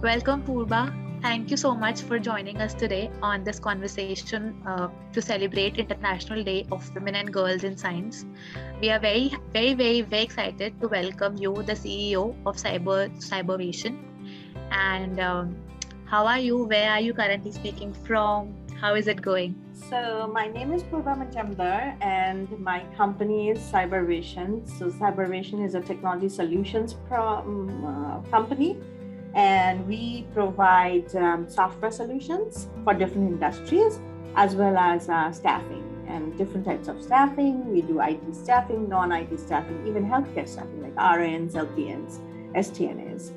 Welcome, Purba. Thank you so much for joining us today on this conversation to celebrate International Day of Women and Girls in Science. We are very excited to welcome you, the CEO of Cybervation. And how are you? Where are you currently speaking from? How is it going? So my name is Purba Majumder and my company is Cybervation. So Cybervation is a technology solutions company, and we provide software solutions for different industries as well as staffing and different types of staffing. We do IT staffing, non-IT staffing, even healthcare staffing like RNs, LPNs, STNAs.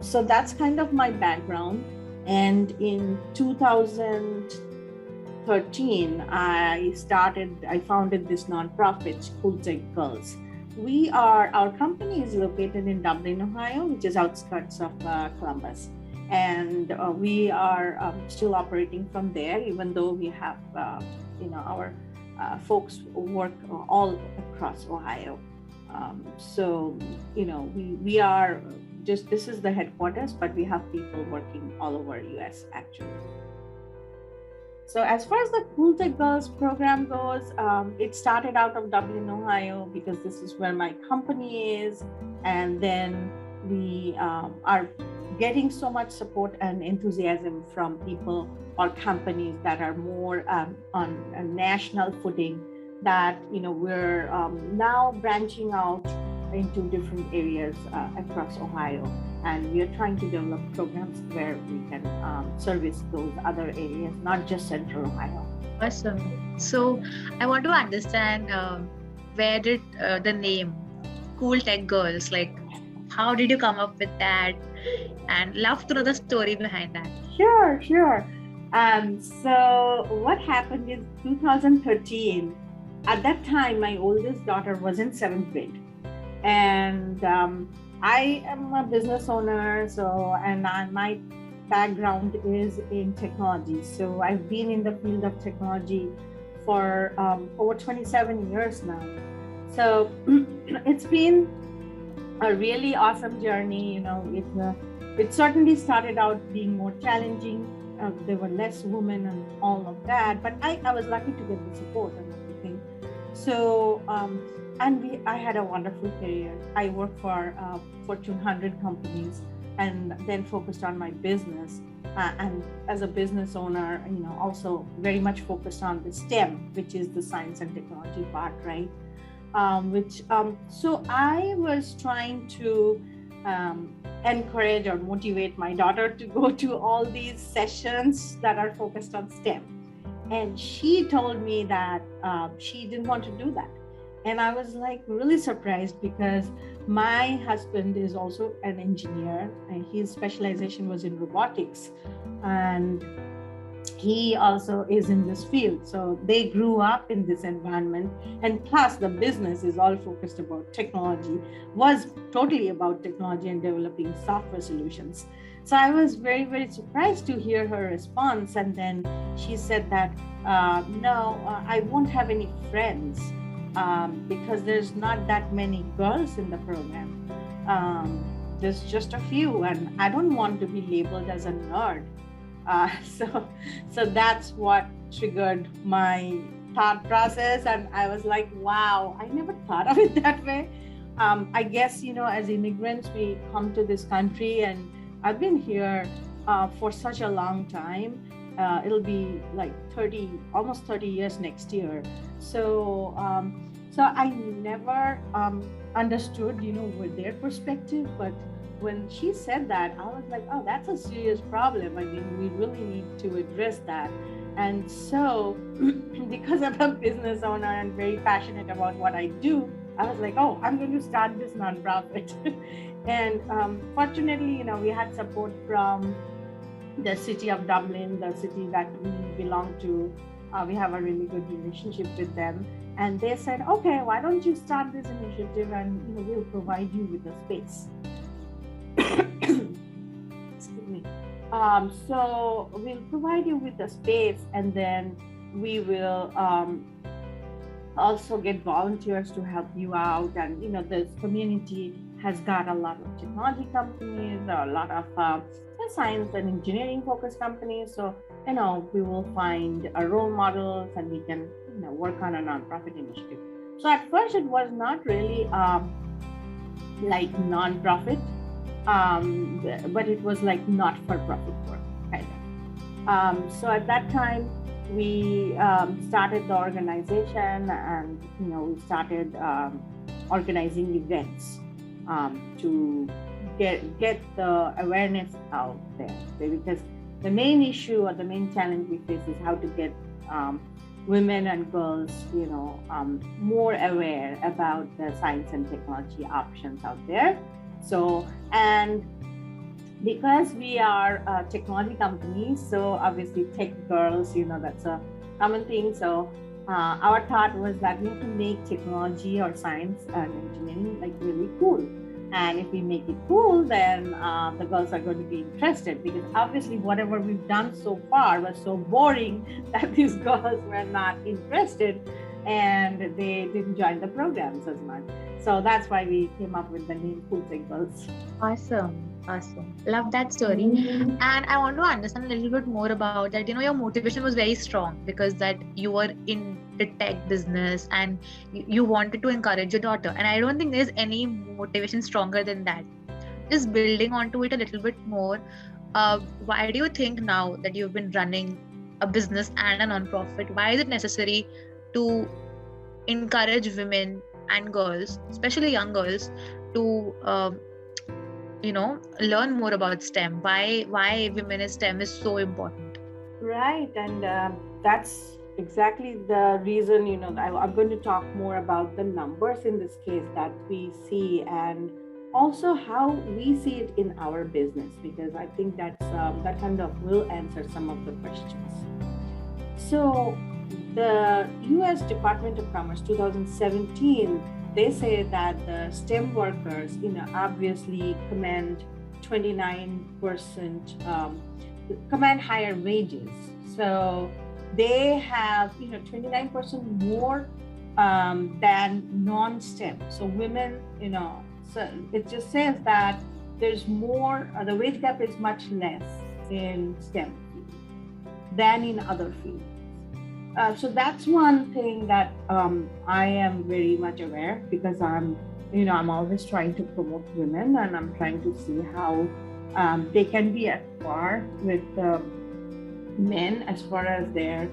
So that's kind of my background. And in 2013, I founded this nonprofit, Cool Tech Girls. Our company is located in Dublin, Ohio, which is outskirts of Columbus. And we are still operating from there, even though we have, our folks work all across Ohio. We are this is the headquarters, but we have people working all over US actually. So as far as the Cool Tech Girls program goes, it started out of Dublin, Ohio, because this is where my company is. And then we are getting so much support and enthusiasm from people or companies that are more on a national footing, that we're now branching out into different areas across Ohio, and we are trying to develop programs where we can service those other areas, not just Central Ohio. Awesome. So I want to understand where did the name Cool Tech Girls, how did you come up with that? And love to know the story behind that. Sure. So what happened in 2013, at that time, my oldest daughter was in 7th grade. And I am a business owner, my background is in technology. So I've been in the field of technology for over 27 years now. So it's been a really awesome journey. It certainly started out being more challenging. There were less women and all of that, but I was lucky to get the support and everything. So, I had a wonderful career. I worked for Fortune 100 companies and then focused on my business. And as a business owner, also very much focused on the STEM, which is the science and technology part, right? So I was trying to encourage or motivate my daughter to go to all these sessions that are focused on STEM. And she told me that she didn't want to do that. And I was really surprised, because my husband is also an engineer and his specialization was in robotics. And he also is in this field. So they grew up in this environment. And plus the business is all focused about technology, was totally about technology and developing software solutions. So I was very surprised to hear her response. And then she said that, no, I won't have any friends. Because there's not that many girls in the program. There's just a few, and I don't want to be labeled as a nerd. So that's what triggered my thought process. And I was like, wow, I never thought of it that way. I guess, as immigrants, we come to this country, and I've been here for such a long time. It'll be almost 30 years next year. So I never understood, with their perspective. But when she said that, I was like, oh, that's a serious problem. I mean, we really need to address that. And so because I'm a business owner and very passionate about what I do, I was like, oh, I'm going to start this nonprofit. And fortunately, we had support from the city of Dublin, the city that we belong to. We have a really good relationship with them. And they said, okay, why don't you start this initiative, and we'll provide you with a space. Excuse me. So we'll provide you with a space, and then we will also get volunteers to help you out. And this community has got a lot of technology companies, a lot of science and engineering focused companies. So, we will find role models and we can, work on a nonprofit initiative. So at first it was not really like nonprofit, but it was like not for profit work kind of. So at that time we started the organization, and we started organizing events to get the awareness out there, because the main issue or the main challenge we face is how to get women and girls, more aware about the science and technology options out there. So, and because we are a technology company, so obviously tech girls, that's a common thing. So our thought was that we have to make technology or science and engineering like really cool. And if we make it cool, then the girls are going to be interested, because obviously whatever we've done so far was so boring that these girls were not interested and they didn't join the programs as much. So that's why we came up with the name Cool Tech Girls. Awesome. Love that story. And I want to understand a little bit more about that. Your motivation was very strong because that you were in the tech business and you wanted to encourage your daughter. And I don't think there's any motivation stronger than that. Just building onto it a little bit more. Why do you think now that you've been running a business and a nonprofit, why is it necessary to encourage women and girls, especially young girls, to learn more about STEM? Why women in STEM is so important? Right, and that's exactly the reason. I'm going to talk more about the numbers in this case that we see, and also how we see it in our business, because I think that kind of will answer some of the questions. So the U.S. Department of Commerce 2017, they say that the STEM workers, obviously command 29%, command higher wages. So they have, 29% more than non-STEM. So women, so it just says that there's more, the wage gap is much less in STEM than in other fields. So that's one thing that I am very much aware, because I'm always trying to promote women, and I'm trying to see how they can be at par with men as far as their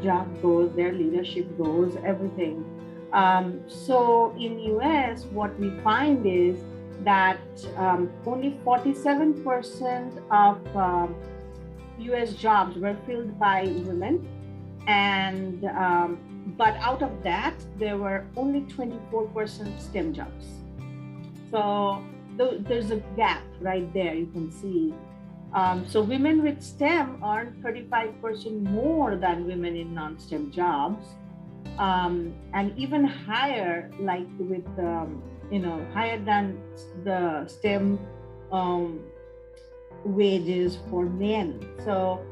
job goes, their leadership goes, everything. So in US, what we find is that only 47% of US jobs were filled by women. And but out of that, there were only 24% STEM jobs. So there's a gap right there, you can see. So women with STEM earn 35% more than women in non-STEM jobs, and even higher, like with higher than the STEM wages for men. So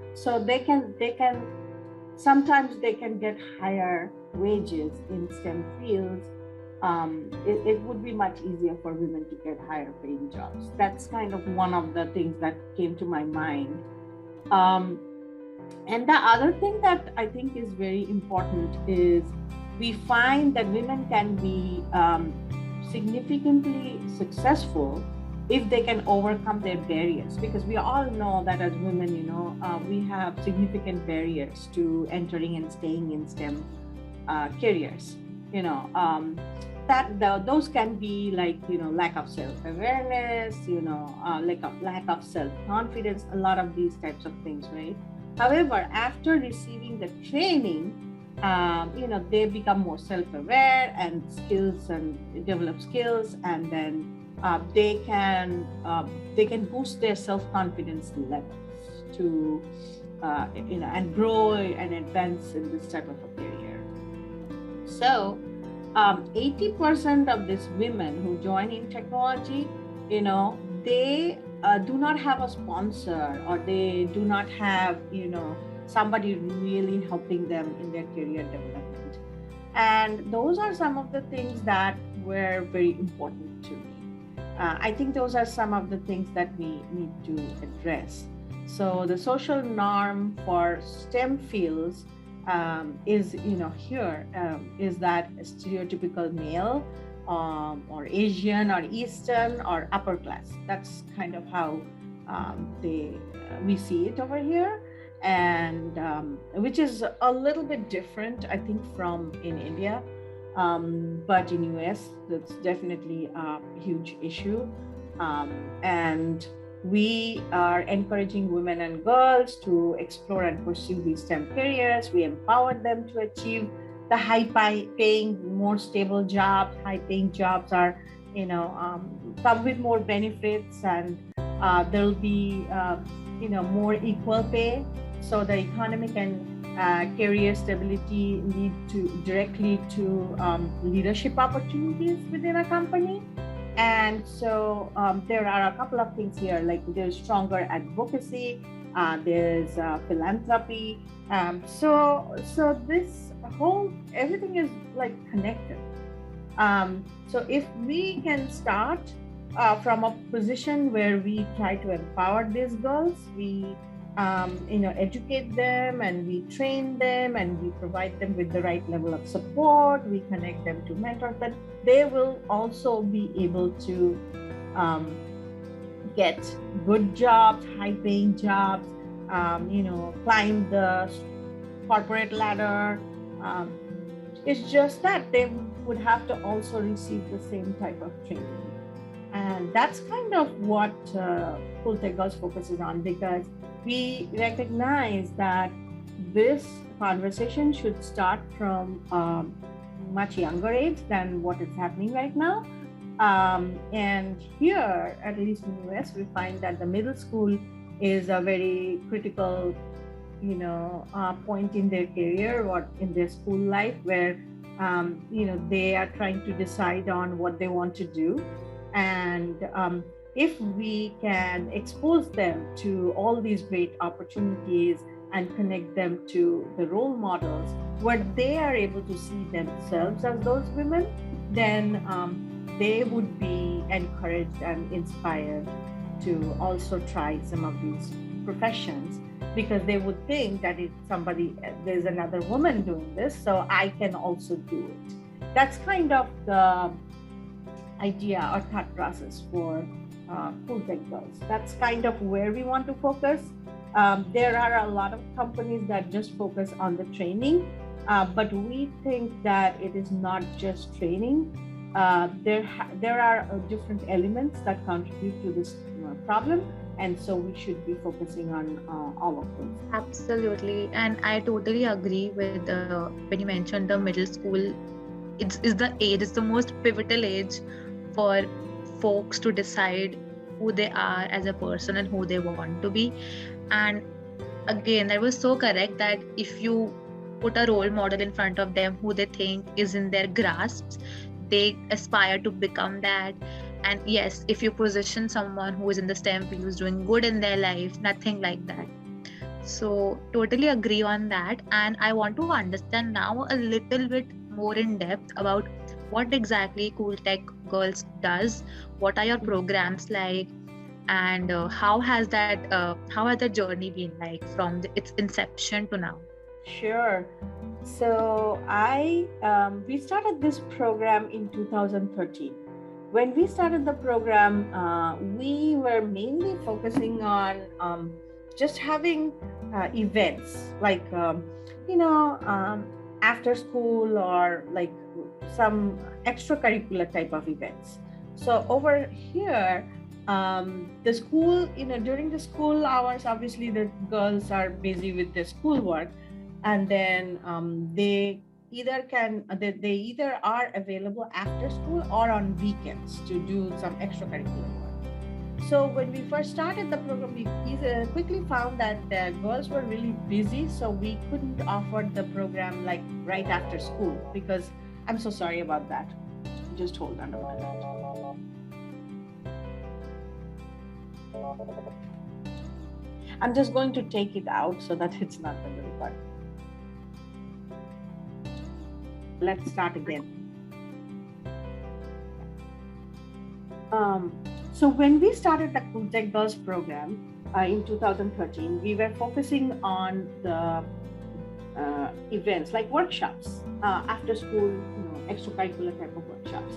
they can. Sometimes they can get higher wages in STEM fields. It would be much easier for women to get higher paying jobs. That's kind of one of the things that came to my mind. And the other thing that I think is very important is we find that women can be significantly successful if they can overcome their barriers, because we all know that as women, we have significant barriers to entering and staying in STEM careers. Those can be like, lack of self-awareness, lack of self-confidence, a lot of these types of things, right? However, after receiving the training, they become more self-aware and develop skills, and then they can boost their self-confidence levels to and grow and advance in this type of a career. So 80% of these women who join in technology, they do not have a sponsor, or they do not have somebody really helping them in their career development. And those are some of the things that were very important to me. I think those are some of the things that we need to address. So the social norm for STEM fields is, is that a stereotypical male, or Asian or Eastern or upper class. That's kind of how we see it over here, and which is a little bit different, I think, from in India. But in US, that's definitely a huge issue. And we are encouraging women and girls to explore and pursue these STEM careers. We empower them to achieve the high-paying, more stable jobs. High-paying jobs are, come with more benefits, and there'll be, more equal pay. So the economic and career stability lead directly to leadership opportunities within a company. And so there are a couple of things here, like there's stronger advocacy, there's philanthropy. So this whole, everything is like connected. So if we can start from a position where we try to empower these girls, we educate them, and we train them, and we provide them with the right level of support. We connect them to mentors, that they will also be able to get good jobs, high-paying jobs, climb the corporate ladder. It's just that they would have to also receive the same type of training. And that's kind of what Cool Tech Girls focuses on, because we recognize that this conversation should start from a much younger age than what is happening right now. And here, at least in the US, we find that the middle school is a very critical, point in their career or in their school life, where, they are trying to decide on what they want to do. And if we can expose them to all these great opportunities and connect them to the role models where they are able to see themselves as those women, then they would be encouraged and inspired to also try some of these professions, because they would think that there's another woman doing this, so I can also do it. That's kind of the idea or thought process for Cool Tech Girls. That's kind of where we want to focus. There are a lot of companies that just focus on the training, but we think that it is not just training. There are different elements that contribute to this problem, and so we should be focusing on all of those. Absolutely, and I totally agree with when you mentioned the middle school. It's the most pivotal age for folks to decide who they are as a person and who they want to be. And again, that was so correct, that if you put a role model in front of them who they think is in their grasp, they aspire to become that. And yes, if you position someone who is in the STEM field, who's doing good in their life, nothing like that. So totally agree on that. And I want to understand now a little bit more in depth about what exactly Cool Tech Girls does. What are your programs like, and how has that journey been like from its inception to now? Sure. So we started this program in 2013. When we started the program, we were mainly focusing on just having events like after school, or like some extracurricular type of events. So over here, the school, during the school hours, obviously the girls are busy with their schoolwork, and then they either are available after school or on weekends to do some extracurricular work. So when we first started the program, we quickly found that the girls were really busy, so we couldn't offer the program like right after school, because I'm so sorry about that. Just hold on a minute. I'm just going to take it out so that it's not going to record. Let's start again. So when we started the Cool Tech Girls program in 2013, we were focusing on the events like workshops, after school, extracurricular type of workshops.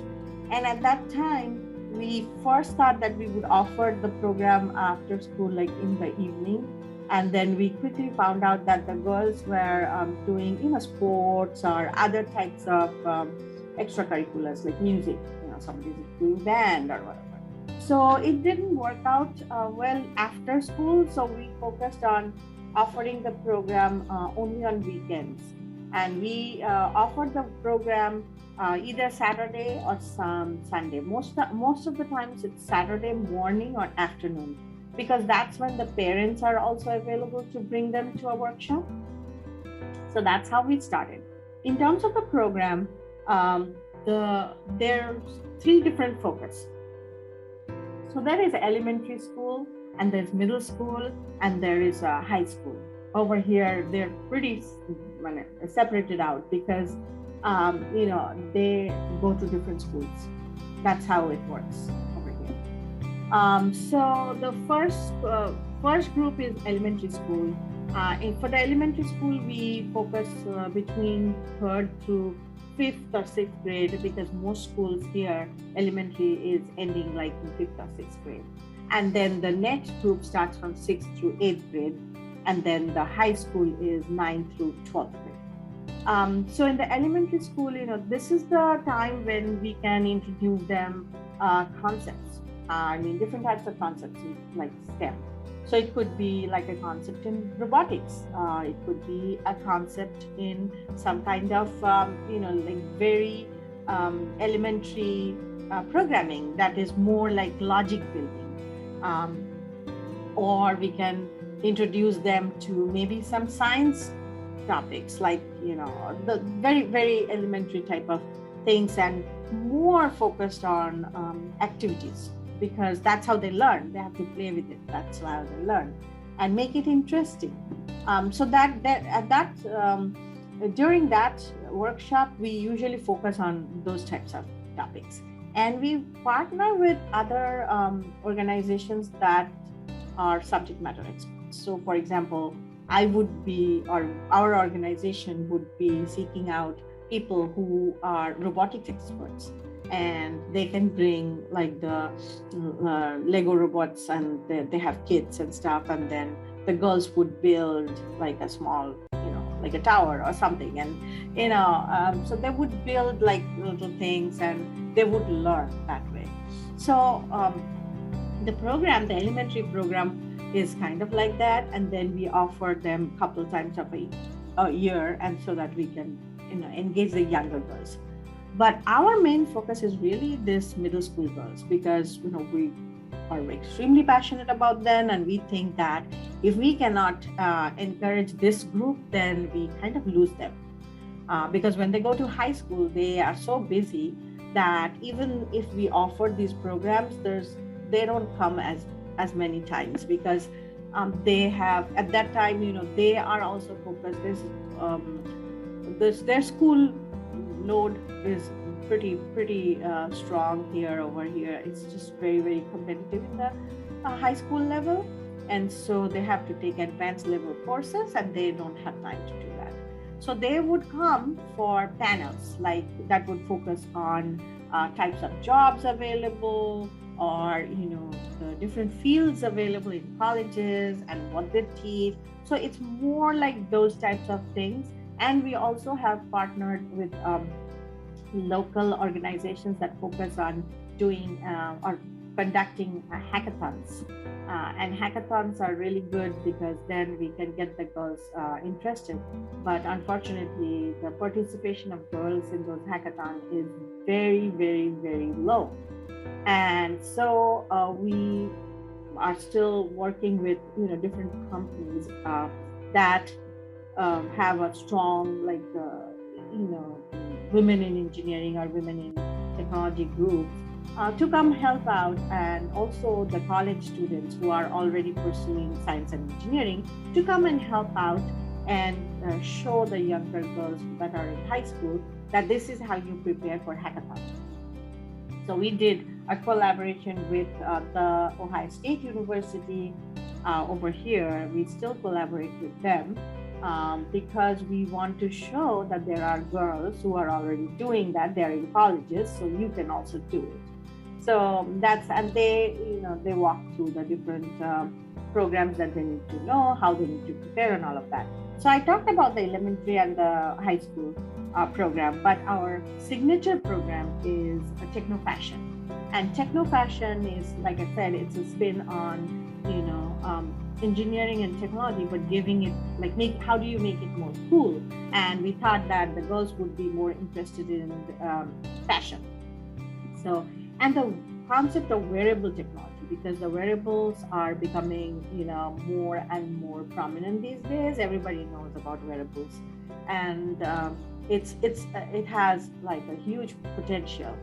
And at that time, we first thought that we would offer the program after school, like in the evening. And then we quickly found out that the girls were doing, sports or other types of extracurriculars like music. Somebody's doing band or whatever. So it didn't work out well after school. So we focused on offering the program only on weekends. And we offered the program either Saturday or some Sunday. Most of the times it's Saturday morning or afternoon, because that's when the parents are also available to bring them to a workshop. So that's how we started. In terms of the program, there's 3 different focus. So there is elementary school, and there's middle school, and there is high school. Over here, they're pretty separated out because they go to different schools. That's how it works over here. So the first group is elementary school. For the elementary school, we focus between 3rd to 5th or 6th grade, because most schools here, elementary is ending like in 5th or 6th grade. And then the next group starts from 6th through 8th grade. And then the high school is 9th through 12th grade. So in the elementary school, this is the time when we can introduce them concepts. Different types of concepts like STEM. So it could be like a concept in robotics. It could be a concept in some kind of, very elementary programming that is more like logic building. Or we can introduce them to maybe some science topics, like, the very, very elementary type of things, and more focused on activities, because that's how they learn. They have to play with it. That's how they learn, and make it interesting. So during that workshop, we usually focus on those types of topics. And we partner with other organizations that are subject matter experts. So for example, our organization would be seeking out people who are robotics experts, and they can bring like the Lego robots, and they have kits and stuff, and then the girls would build like a small, like a tower or something, and so they would build like little things, and they would learn that way. So the elementary program is kind of like that, and then we offer them a couple times of a year, and so that we can engage the younger girls. But our main focus is really this middle school girls, because we are extremely passionate about them, and we think that if we cannot encourage this group, then we kind of lose them, because when they go to high school, they are so busy that even if we offer these programs, they don't come as many times, because they have at that time, they are also focused. Their school load is pretty strong over here. It's just very, very competitive in the high school level, and so they have to take advanced level courses, and they don't have time to do that. So they would come for panels like that would focus on types of jobs available, or the different fields available in colleges and what they teach. So it's more like those types of things. And we also have partnered with local organizations that focus on doing or conducting hackathons. And hackathons are really good, because then we can get the girls interested. But unfortunately, the participation of girls in those hackathons is very, very, very low. And so we are still working with different companies that have a strong women in engineering or women in technology groups to come help out, and also the college students who are already pursuing science and engineering to come and help out and show the younger girls that are in high school that this is how you prepare for hackathon. So we did a collaboration with the Ohio State University over here. We still collaborate with them because we want to show that there are girls who are already doing that. They're in colleges, so you can also do it. So and they walk through the different programs that they need to know, how they need to prepare, and all of that. So I talked about the elementary and the high school program, but our signature program is a Techno Fashion. And Techno Fashion is, like I said, it's a spin on, engineering and technology, but giving it, how do you make it more cool? And we thought that the girls would be more interested in fashion. So, and the concept of wearable technology, because the wearables are becoming, more and more prominent these days. Everybody knows about wearables, and it has like a huge potential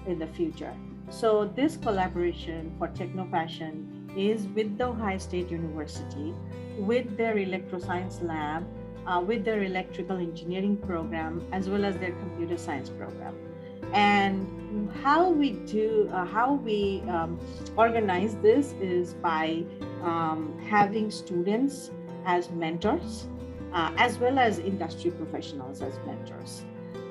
in the future. So this collaboration for Techno Fashion is with the Ohio State University, with their electroscience lab, with their electrical engineering program, as well as their computer science program. And how we organize this is by having students as mentors, as well as industry professionals as mentors.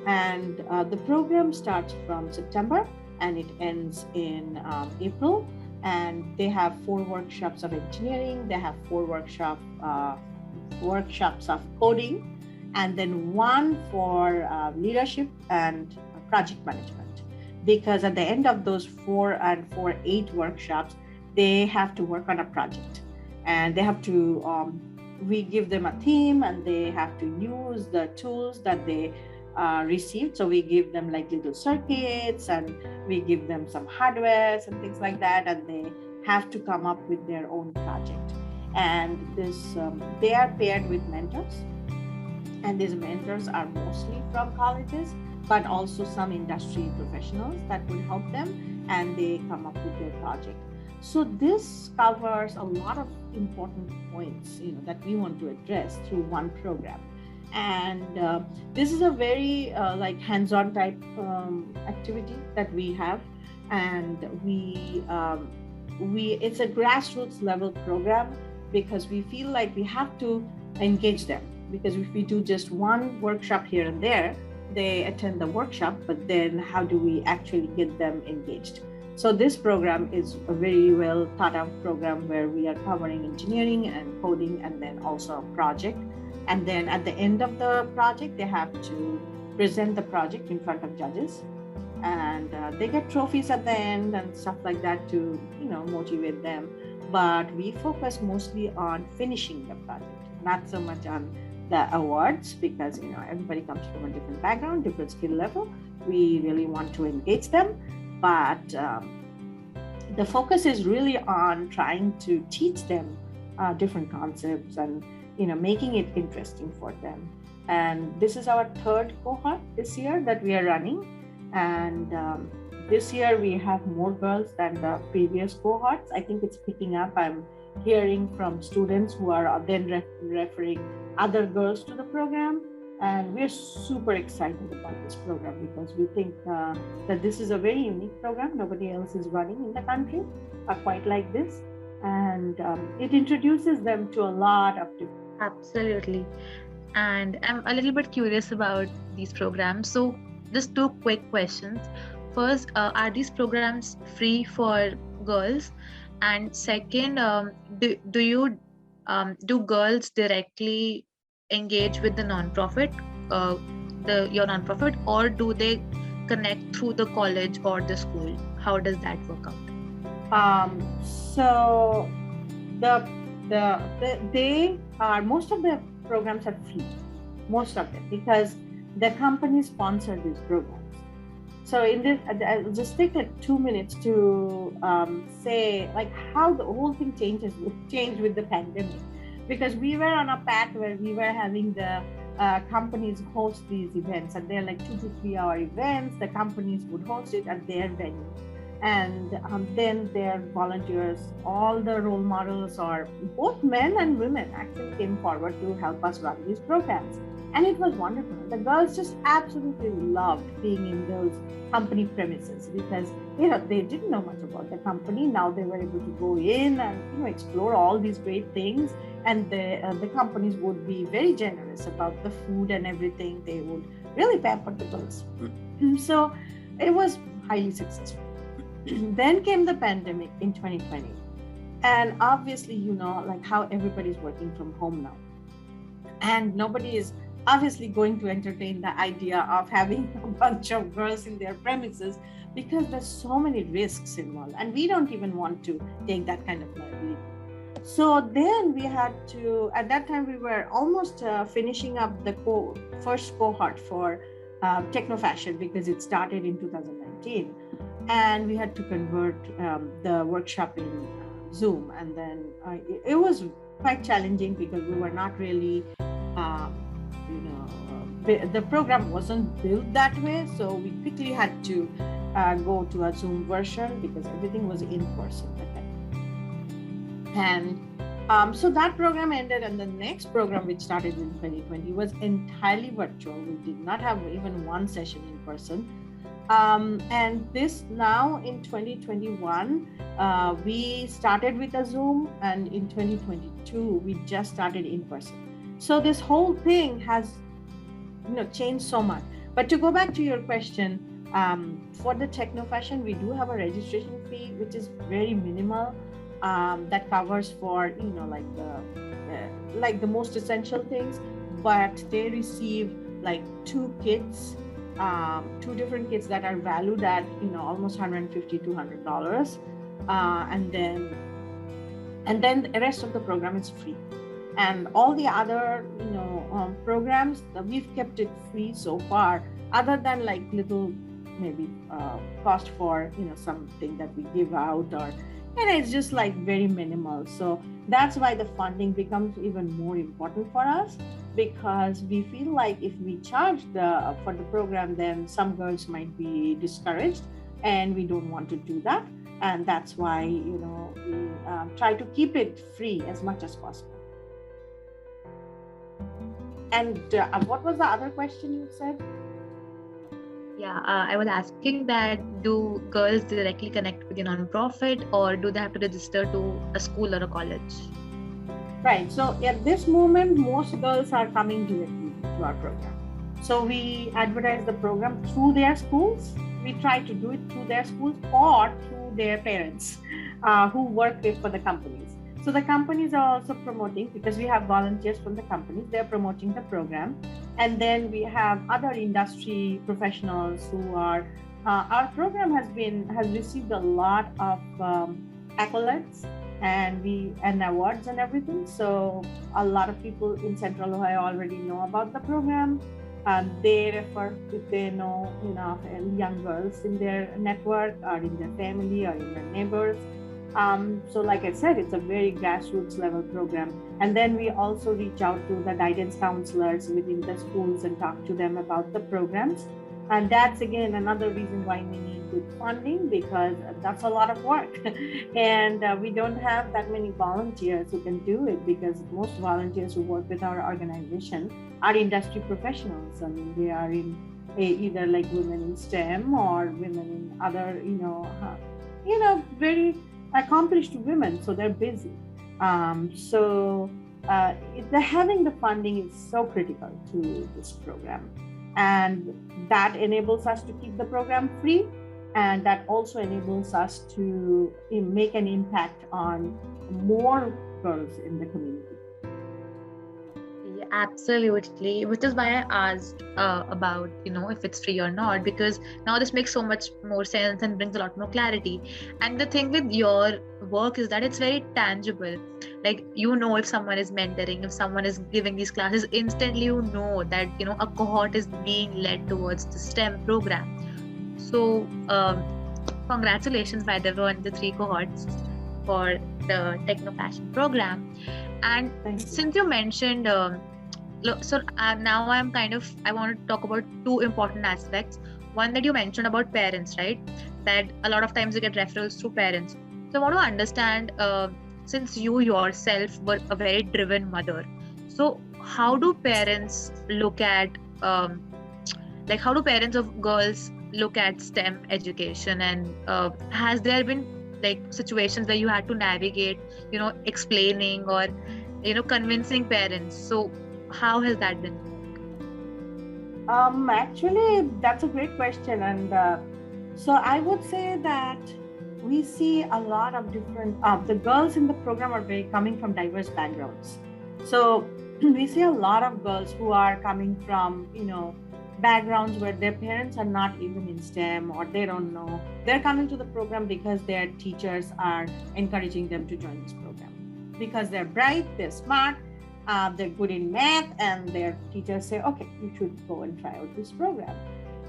And the program starts from September and it ends in April. And they have 4 workshops of engineering, they have 4 workshops of coding, and then 1 for leadership and project management. Because at the end of those 8 workshops, they have to work on a project, and they have to, we give them a theme, and they have to use the tools that they received. So we give them like little circuits, and we give them some hardwares and things like that, and they have to come up with their own project. And this they are paired with mentors, and these mentors are mostly from colleges, but also some industry professionals that will help them, and they come up with their project. So this covers a lot of important points, that we want to address through one program. And this is a very hands-on type activity that we have, and it's a grassroots level program, because we feel like we have to engage them, because if we do just one workshop here and there, they attend the workshop, but then how do we actually get them engaged? So this program is a very well thought out program where we are covering engineering and coding, and then also a project. And then at the end of the project, they have to present the project in front of judges, and they get trophies at the end and stuff like that to, motivate them. But we focus mostly on finishing the project, not so much on the awards, because, everybody comes from a different background, different skill level. We really want to engage them, but the focus is really on trying to teach them different concepts and making it interesting for them. And this is our 3rd cohort this year that we are running. And this year we have more girls than the previous cohorts. I think it's picking up. I'm hearing from students who are then referring other girls to the program. And we're super excited about this program, because we think that this is a very unique program. Nobody else is running in the country quite like this. And it introduces them to a lot of different. Absolutely. And I'm a little bit curious about these programs. So just 2 quick questions. First, are these programs free for girls? And second, do girls directly engage with the nonprofit, your nonprofit, or do they connect through the college or the school? How does that work out? So most of the programs are free, most of them, because the company sponsor these programs. So in this, I'll just take 2 minutes to say how the whole thing changed with the pandemic, because we were on a path where we were having the companies host these events, and they're 2 to 3 hour events. The companies would host it at their venue. And then their volunteers, all the role models, or both men and women, actually came forward to help us run these programs. And it was wonderful. The girls just absolutely loved being in those company premises because they didn't know much about the company. Now they were able to go in and explore all these great things. And the companies would be very generous about the food and everything. They would really pamper the girls. So it was highly successful. Then came the pandemic in 2020. And obviously, like how everybody's working from home now. And nobody is obviously going to entertain the idea of having a bunch of girls in their premises because there's so many risks involved. And we don't even want to take that kind of liability. So then we had to, at that time, we were almost finishing up the first cohort for Techno Fashion because it started in 2019. And we had to convert the workshop in Zoom. And then it was quite challenging because we were not really, the program wasn't built that way. So we quickly had to go to a Zoom version because everything was in person. And so that program ended, and the next program, which started in 2020, was entirely virtual. We did not have even one session in person. And this now in 2021, we started with a Zoom, and in 2022, we just started in person. So this whole thing has changed so much. But to go back to your question, for the Techno Fashion, we do have a registration fee, which is very minimal. That covers for like the most essential things, but they receive like two different kits that are valued at almost $150-$200, and then the rest of the program is free. And all the other programs, we've kept it free so far, other than like little maybe cost for something that we give out, and it's just like very minimal. So that's why the funding becomes even more important for us, because we feel like if we charge for the program, then some girls might be discouraged, and we don't want to do that. And that's why we try to keep it free as much as possible. And what was the other question you said? Yeah, I was asking that do girls directly connect with the nonprofit, or do they have to register to a school or a college? Right. So at this moment, most girls are coming directly to our program. So we advertise the program through their schools. We try to do it through their schools or through their parents who work for the companies. So the companies are also promoting, because we have volunteers from the companies, they're promoting the program. And then we have other industry professionals who are, our program has received a lot of accolades and awards and everything. So a lot of people in Central Ohio already know about the program. They refer, if they know young girls in their network or in their family or in their neighbors. So like I said, it's a very grassroots level program. And then we also reach out to the guidance counselors within the schools and talk to them about the programs. And that's again another reason why we need good funding, because that's a lot of work. And we don't have that many volunteers who can do it, because most volunteers who work with our organization are industry professionals. I mean, they are in either like women in STEM or women in other, very accomplished women, so they're busy. Having the funding is so critical to this program, and that enables us to keep the program free, and that also enables us to make an impact on more girls in the community. Absolutely, which is why I asked about if it's free or not, because now this makes so much more sense and brings a lot more clarity. And the thing with your work is that it's very tangible. Like if someone is mentoring, if someone is giving these classes, instantly that a cohort is being led towards the STEM program. So congratulations, by the way, on the 3 cohorts for the Techno Fashion program. And since you mentioned now I want to talk about 2 important aspects. One that you mentioned about parents, right? That a lot of times you get referrals through parents. So I want to understand, since you yourself were a very driven mother, so how do parents look at how do parents of girls look at STEM education, and has there been like situations where you had to navigate, explaining or convincing parents? So how has that been? Actually, that's a great question, and so I would say that we see a lot of different. The girls in the program are coming from diverse backgrounds. So we see a lot of girls who are coming from backgrounds where their parents are not even in STEM, or they don't know. They're coming to the program because their teachers are encouraging them to join this program because they're bright, they're smart, they're good in math, and their teachers say, okay, you should go and try out this program.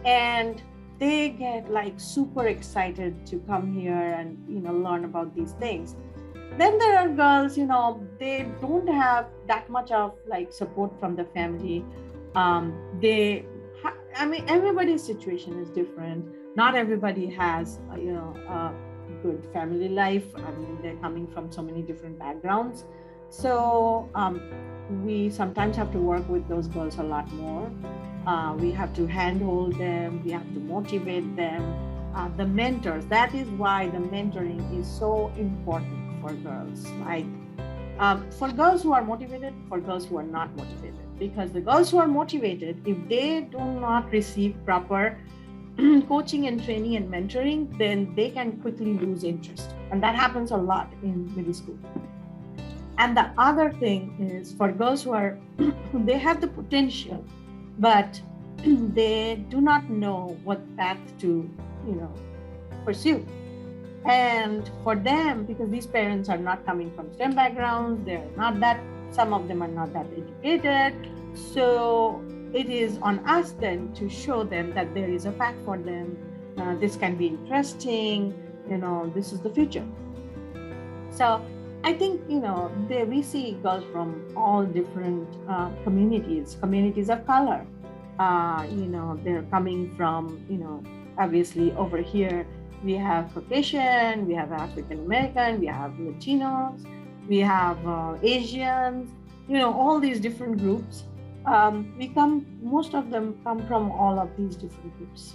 And they get like super excited to come here and learn about these things. Then there are girls, they don't have that much of like support from the family. Everybody's situation is different. Not everybody has, a good family life. They're coming from so many different backgrounds. So we sometimes have to work with those girls a lot more. We have to handhold them. We have to motivate them. The mentors, that is why the mentoring is so important for girls. Like for girls who are motivated, for girls who are not motivated. Because the girls who are motivated, if they do not receive proper coaching and training and mentoring, then they can quickly lose interest. And that happens a lot in middle school. And the other thing is for girls who are, they have the potential, but they do not know what path to, pursue. And for them, because these parents are not coming from STEM backgrounds, some of them are not that educated. So it is on us then to show them that there is a path for them. This can be interesting, this is the future. So I think, we see girls from all different communities of color. They're coming from, obviously over here, we have Caucasian, we have African American, we have Latinos, we have Asians, all these different groups. Most of them come from all of these different groups.